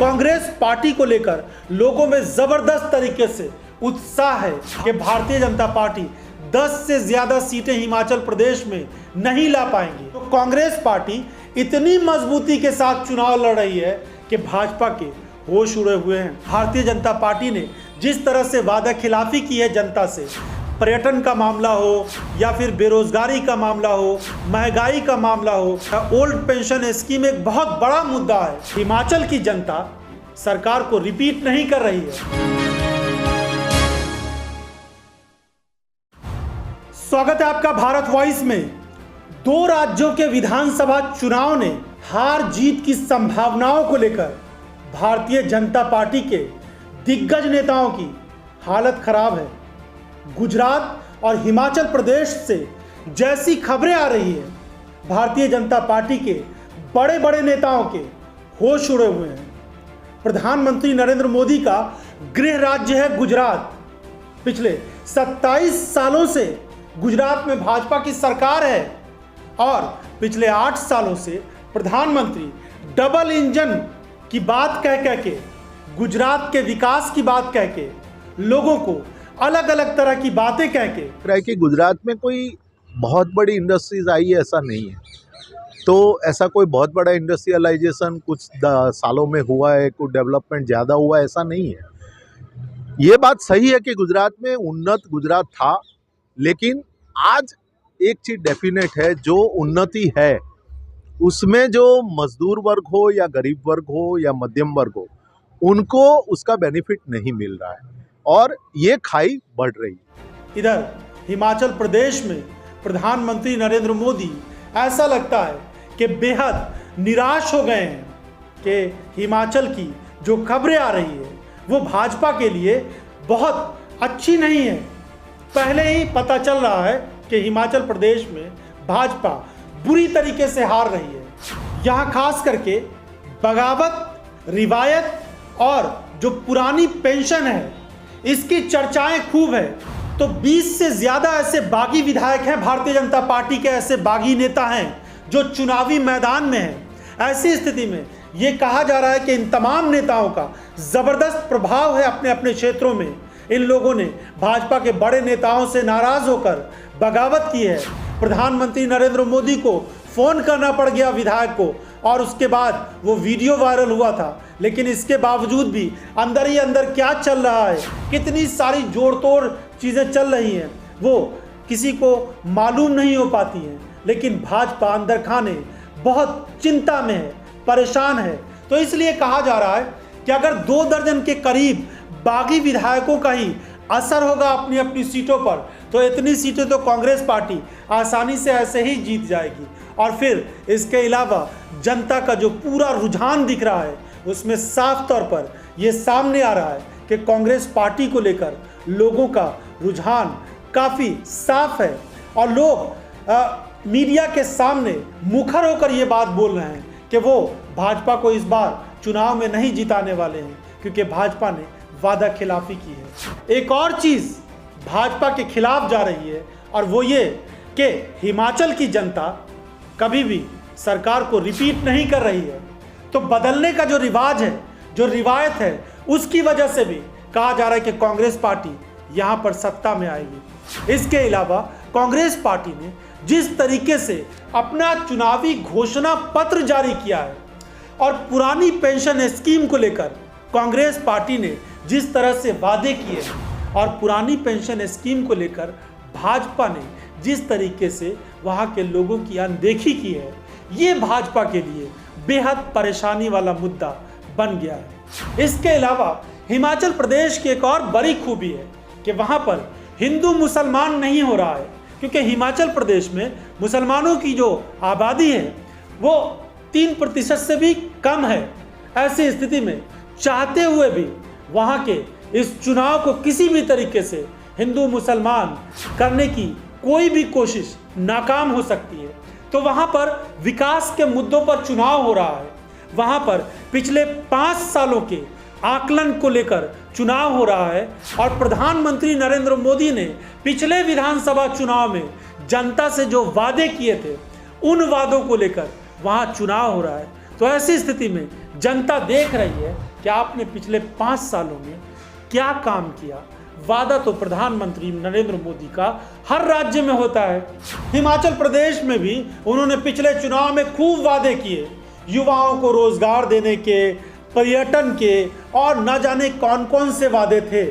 Congress party को लेकर लोगों में जबरदस्त तरीके से उत्साह है कि भारतीय जनता पार्टी 10 से ज्यादा सीटें हिमाचल प्रदेश में नहीं ला पाएंगी। तो कांग्रेस पार्टी इतनी मजबूती के साथ चुनाव लड़ रही है कि भाजपा के होश उड़े हुए हैं। भारतीय जनता पार्टी ने जिस तरह से वादा खिलाफी की है जनता से, पर्यटन का मामला हो या फिर बेरोजगारी का मामला हो, महंगाई का मामला हो, ओल्ड पेंशन स्कीम एक बहुत बड़ा मुद्दा है। हिमाचल की जनता सरकार को रिपीट नहीं कर रही है। स्वागत है आपका भारत वॉइस में। 2 राज्यों के विधानसभा चुनाव ने हार जीत की संभावनाओं को लेकर भारतीय जनता पार्टी के दिग्गज नेताओं की हालत खराब है। गुजरात और हिमाचल प्रदेश से जैसी खबरें आ रही है, भारतीय जनता पार्टी के बड़े बड़े नेताओं के होश उड़े हुए हैं। प्रधानमंत्री नरेंद्र मोदी का गृह राज्य है गुजरात। पिछले 27 सालों से गुजरात में भाजपा की सरकार है और पिछले 8 सालों से प्रधानमंत्री डबल इंजन की बात कह के, गुजरात के विकास की बात कह के, लोगों को अलग अलग तरह की बातें कह के कि गुजरात में कोई बहुत बड़ी इंडस्ट्रीज आई है ऐसा नहीं है। तो ऐसा कोई बहुत बड़ा इंडस्ट्रियलाइजेशन कुछ सालों में हुआ है, कुछ डेवलपमेंट ज़्यादा हुआ है ऐसा नहीं है। ये बात सही है कि गुजरात में उन्नत गुजरात था, लेकिन आज एक चीज़ डेफिनेट है, जो उन्नति है उसमें जो मजदूर वर्ग हो या गरीब वर्ग हो या मध्यम वर्ग हो, उनको उसका बेनिफिट नहीं मिल रहा है और ये खाई बढ़ रही है। इधर हिमाचल प्रदेश में प्रधानमंत्री नरेंद्र मोदी ऐसा लगता है कि बेहद निराश हो गए हैं कि हिमाचल की जो खबरें आ रही है वो भाजपा के लिए बहुत अच्छी नहीं है। पहले ही पता चल रहा है कि हिमाचल प्रदेश में भाजपा बुरी तरीके से हार रही है। यहाँ खास करके बगावत, रिवायत और जो पुरानी पेंशन है, इसकी चर्चाएं खूब है। तो 20 से ज़्यादा ऐसे बागी विधायक हैं भारतीय जनता पार्टी के, ऐसे बागी नेता हैं जो चुनावी मैदान में हैं। ऐसी स्थिति में ये कहा जा रहा है कि इन तमाम नेताओं का ज़बरदस्त प्रभाव है अपने अपने क्षेत्रों में। इन लोगों ने भाजपा के बड़े नेताओं से नाराज़ होकर बगावत की है। प्रधानमंत्री नरेंद्र मोदी को फ़ोन करना पड़ गया विधायक को और उसके बाद वो वीडियो वायरल हुआ था। लेकिन इसके बावजूद भी अंदर ही अंदर क्या चल रहा है, कितनी सारी जोड़ तोड़ चीज़ें चल रही हैं, वो किसी को मालूम नहीं हो पाती हैं। लेकिन भाजपा अंदर खाने बहुत चिंता में है, परेशान है। तो इसलिए कहा जा रहा है कि अगर 2 दर्जन के करीब बागी विधायकों का ही असर होगा अपनी अपनी सीटों पर, तो इतनी सीटें तो कांग्रेस पार्टी आसानी से ऐसे ही जीत जाएगी। और फिर इसके अलावा जनता का जो पूरा रुझान दिख रहा है, उसमें साफ तौर पर यह सामने आ रहा है कि कांग्रेस पार्टी को लेकर लोगों का रुझान काफ़ी साफ है और लोग मीडिया के सामने मुखर होकर ये बात बोल रहे हैं कि वो भाजपा को इस बार चुनाव में नहीं जिताने वाले हैं, क्योंकि भाजपा ने वादा खिलाफी की है। एक और चीज़ भाजपा के खिलाफ जा रही है और वो ये कि हिमाचल की जनता कभी भी सरकार को रिपीट नहीं कर रही है। तो बदलने का जो रिवाज है, जो रिवायत है, उसकी वजह से भी कहा जा रहा है कि कांग्रेस पार्टी यहाँ पर सत्ता में आएगी। इसके अलावा कांग्रेस पार्टी ने जिस तरीके से अपना चुनावी घोषणा पत्र जारी किया है और पुरानी पेंशन स्कीम को लेकर कांग्रेस पार्टी ने जिस तरह से वादे किए और पुरानी पेंशन स्कीम को लेकर भाजपा ने जिस तरीके से वहाँ के लोगों की अनदेखी की है, ये भाजपा के लिए बेहद परेशानी वाला मुद्दा बन गया है। इसके अलावा हिमाचल प्रदेश की एक और बड़ी खूबी है कि वहाँ पर हिंदू मुसलमान नहीं हो रहा है, क्योंकि हिमाचल प्रदेश में मुसलमानों की जो आबादी है वो 3% से भी कम है। ऐसी स्थिति में चाहते हुए भी वहाँ के इस चुनाव को किसी भी तरीके से हिंदू मुसलमान करने की कोई भी कोशिश नाकाम हो सकती है। तो वहाँ पर विकास के मुद्दों पर चुनाव हो रहा है। वहाँ पर पिछले 5 सालों के आकलन को लेकर चुनाव हो रहा है और प्रधानमंत्री नरेंद्र मोदी ने पिछले विधानसभा चुनाव में जनता से जो वादे किए थे, उन वादों को लेकर वहाँ चुनाव हो रहा है। तो ऐसी स्थिति में जनता देख रही है कि आपने पिछले 5 सालों में क्या काम किया। वादा तो प्रधानमंत्री नरेंद्र मोदी का हर राज्य में होता है। हिमाचल प्रदेश में भी उन्होंने पिछले चुनाव में खूब वादे किए, युवाओं को रोजगार देने के, पर्यटन के, और न जाने कौन कौन से वादे थे।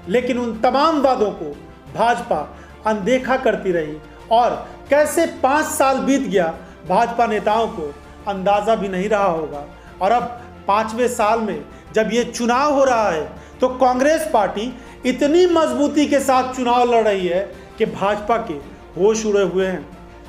लेकिन उन तमाम वादों को भाजपा अनदेखा करती रही और कैसे 5 साल बीत गया भाजपा नेताओं को अंदाजा भी नहीं रहा होगा। और अब 5वें साल में जब ये चुनाव हो रहा है तो कांग्रेस पार्टी इतनी मजबूती के साथ चुनाव लड़ रही है कि भाजपा के होश उड़े हुए हैं।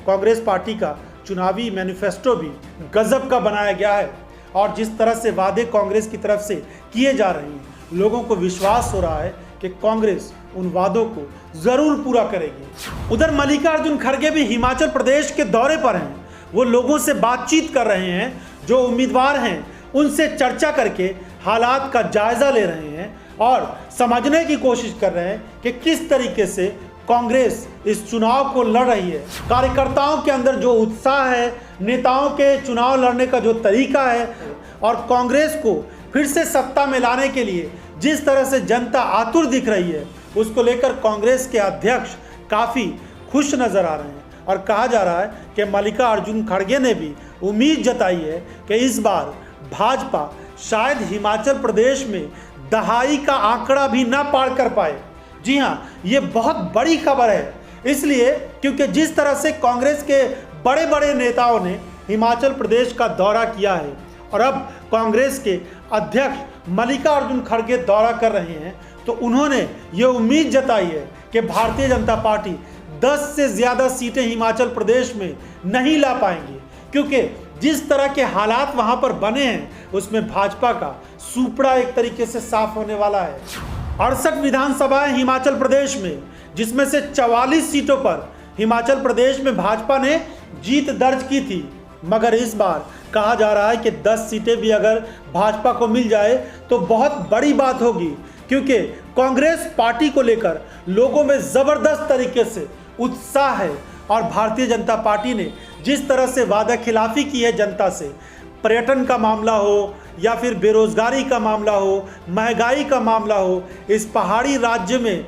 कांग्रेस पार्टी का चुनावी मैनिफेस्टो भी गजब का बनाया गया है और जिस तरह से वादे कांग्रेस की तरफ से किए जा रहे हैं, लोगों को विश्वास हो रहा है कि कांग्रेस उन वादों को जरूर पूरा करेगी। उधर मल्लिकार्जुन खड़गे भी हिमाचल प्रदेश के दौरे पर हैं। वो लोगों से बातचीत कर रहे हैं, जो उम्मीदवार हैं उनसे चर्चा करके हालात का जायजा ले रहे हैं और समझने की कोशिश कर रहे हैं कि किस तरीके से कांग्रेस इस चुनाव को लड़ रही है। कार्यकर्ताओं के अंदर जो उत्साह है, नेताओं के चुनाव लड़ने का जो तरीका है और कांग्रेस को फिर से सत्ता में लाने के लिए जिस तरह से जनता आतुर दिख रही है, उसको लेकर कांग्रेस के अध्यक्ष काफ़ी खुश नजर आ रहे हैं। और कहा जा रहा है कि मल्लिकार्जुन खड़गे ने भी उम्मीद जताई है कि इस बार भाजपा शायद हिमाचल प्रदेश में दहाई का आंकड़ा भी ना पार कर पाए। जी हाँ, ये बहुत बड़ी खबर है, इसलिए क्योंकि जिस तरह से कांग्रेस के बड़े बड़े नेताओं ने हिमाचल प्रदेश का दौरा किया है और अब कांग्रेस के अध्यक्ष मल्लिकार्जुन खड़गे दौरा कर रहे हैं, तो उन्होंने ये उम्मीद जताई है कि भारतीय जनता पार्टी 10 से ज़्यादा सीटें हिमाचल प्रदेश में नहीं ला पाएंगी, क्योंकि जिस तरह के हालात वहां पर बने हैं उसमें भाजपा का सुपड़ा एक तरीके से साफ होने वाला है। 68 विधानसभाएं हिमाचल प्रदेश में, जिसमें से 44 सीटों पर हिमाचल प्रदेश में भाजपा ने जीत दर्ज की थी। मगर इस बार कहा जा रहा है कि 10 सीटें भी अगर भाजपा को मिल जाए तो बहुत बड़ी बात होगी, क्योंकि कांग्रेस पार्टी को लेकर लोगों में ज़बरदस्त तरीके से उत्साह है और भारतीय जनता पार्टी ने जिस तरह से वादा खिलाफी की है जनता से, पर्यटन का मामला हो या फिर बेरोजगारी का मामला हो, महंगाई का मामला हो, इस पहाड़ी राज्य में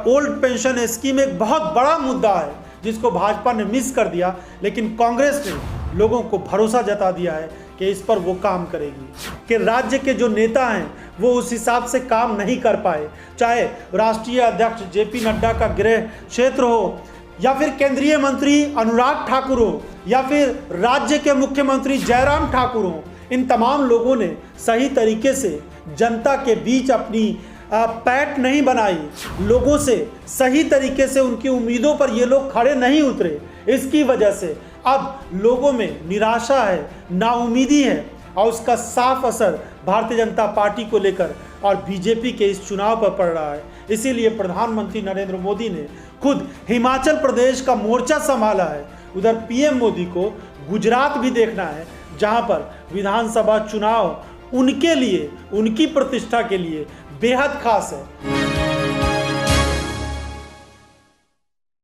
ओल्ड पेंशन स्कीम एक बहुत बड़ा मुद्दा है जिसको भाजपा ने मिस कर दिया। लेकिन कांग्रेस ने लोगों को भरोसा जता दिया है कि इस पर वो काम करेगी। कि राज्य के जो नेता हैं वो उस हिसाब से काम नहीं कर पाए, चाहे राष्ट्रीय अध्यक्ष जेपी नड्डा का गृह क्षेत्र हो या फिर केंद्रीय मंत्री अनुराग ठाकुर हो या फिर राज्य के मुख्यमंत्री जयराम ठाकुर हो, इन तमाम लोगों ने सही तरीके से जनता के बीच अपनी पैठ नहीं बनाई, लोगों से सही तरीके से उनकी उम्मीदों पर ये लोग खड़े नहीं उतरे। इसकी वजह से अब लोगों में निराशा है, नाउमीदी है और उसका साफ असर भारतीय जनता पार्टी को लेकर और बीजेपी के इस चुनाव पर पड़ रहा है। इसीलिए प्रधानमंत्री नरेंद्र मोदी ने खुद हिमाचल प्रदेश का मोर्चा संभाला है। उधर पीएम मोदी को गुजरात भी देखना है, जहां पर विधानसभा चुनाव उनके लिए, उनकी प्रतिष्ठा के लिए बेहद खास है।